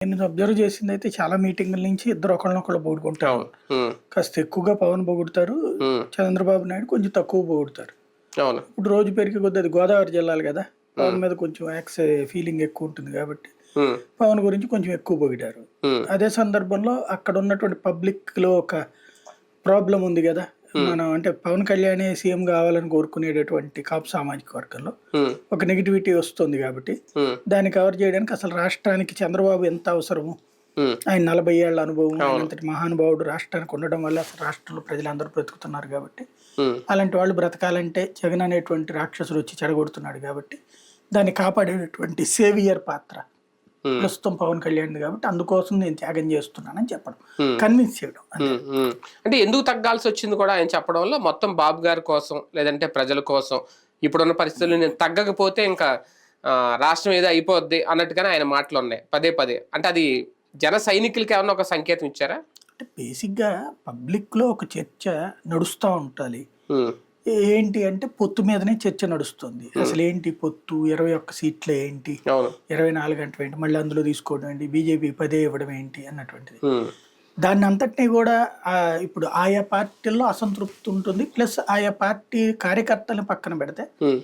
నేను అబ్జర్వ్ చేసిందైతే చాలా మీటింగుల నుంచి ఇద్దరు ఒకళ్ళనొకళ్ళు పొగుడుకుంటారు. అవును. హ్మ్. కాస్త ఎక్కువగా పవన్ పొగుడుతారు. హ్మ్. చంద్రబాబు నాయుడు కొంచెం తక్కువ పొగుడుతారు. అవును. ఇప్పుడు రోజు పెరిగే కొద్దీ అది గోదావరి జిల్లాలు కదా! పవన్ హ్మ్. మీద కొంచెం ఫీలింగ్ ఎక్కువ ఉంటుంది కాబట్టి హ్మ్. పవన్ గురించి కొంచెం ఎక్కువ పొగిడారు. హ్మ్. అదే సందర్భంలో అక్కడ ఉన్నటువంటి పబ్లిక్‌లో ఒక ప్రాబ్లమ్ ఉంది గదా! హ్మ్. మనం అంటే పవన్ కళ్యాణే సీఎం కావాలని కోరుకునేటటువంటి కాపు సామాజిక వర్గంలో హ్మ్. ఒక నెగటివిటీ వస్తుంది కాబట్టి హ్మ్. దాన్ని కవర్ చేయడానికి అసలు రాష్ట్రానికి చంద్రబాబు ఎంత అవసరము? హ్మ్. ఆయన 40 ఏళ్ల అనుభవం, అవును. ఆయనంతటి మహానుభావుడు రాష్ట్రానికి ఉండడం వల్ల అసలు రాష్ట్రంలో ప్రజలందరూ బ్రతుకుతున్నారు కాబట్టి, హ్మ్. అలాంటి వాళ్ళు బ్రతకాలంటే జగన్ అనేటువంటి రాక్షసుడు వచ్చి చెడగొడుతున్నాడు కాబట్టి, దాన్ని కాపాడేటటువంటి సేవియర్ పాత్ర హ్మ్. ప్రస్తుతం పవన్ కళ్యాణ్‌ది కాబట్టి, అందుకోసం నేను త్యాగం చేస్తున్నానని చెప్పడం. హ్మ్. కన్విన్స్ చేయడం అంతే. హ్మ్. హ్మ్. అంటే ఎందుకు తగ్గాల్సొచ్చింది కూడా ఆయన చెప్పడం వల్ల మొత్తం బాబు గారి కోసం, లేదంటే ప్రజల కోసం ఇప్పుడున్న పరిస్థితుల్లో నేను తగ్గకపోతే ఇంకా రాష్ట్రం ఏదో అయిపోద్ది అన్నట్టుగానే ఆయన మాటలున్నాయి పదే పదే. అంటే అది జన సైనికులకి ఏమన్నా ఒక సంకేతం ఇచ్చారా? అంటే బేసిక్‌గా పబ్లిక్‌లో ఒక చర్చ నడుస్తా ఉండాలి. హ్మ్. ఏంటి అంటే పొత్తు మీదనే చర్చ నడుస్తుంది. హ్మ్. అసలేంటి పొత్తు? 21 సీట్లే ఏంటి? అవును. 24 అంటే ఏంటి? మళ్ళీ అందులో తీసుకోవడం ఏంటి? బీజేపీ 10 ఇవ్వడం ఏంటి? అన్నటువంటిది. హ్మ్. దాన్నంతటిని గూడా ఇప్పుడు ఆయా పార్టీల్లో అసంతృప్తి ఉంటుంది. ప్లస్ ఆయా పార్టీ కార్యకర్తల్ని పక్కన పెడితే హ్మ్.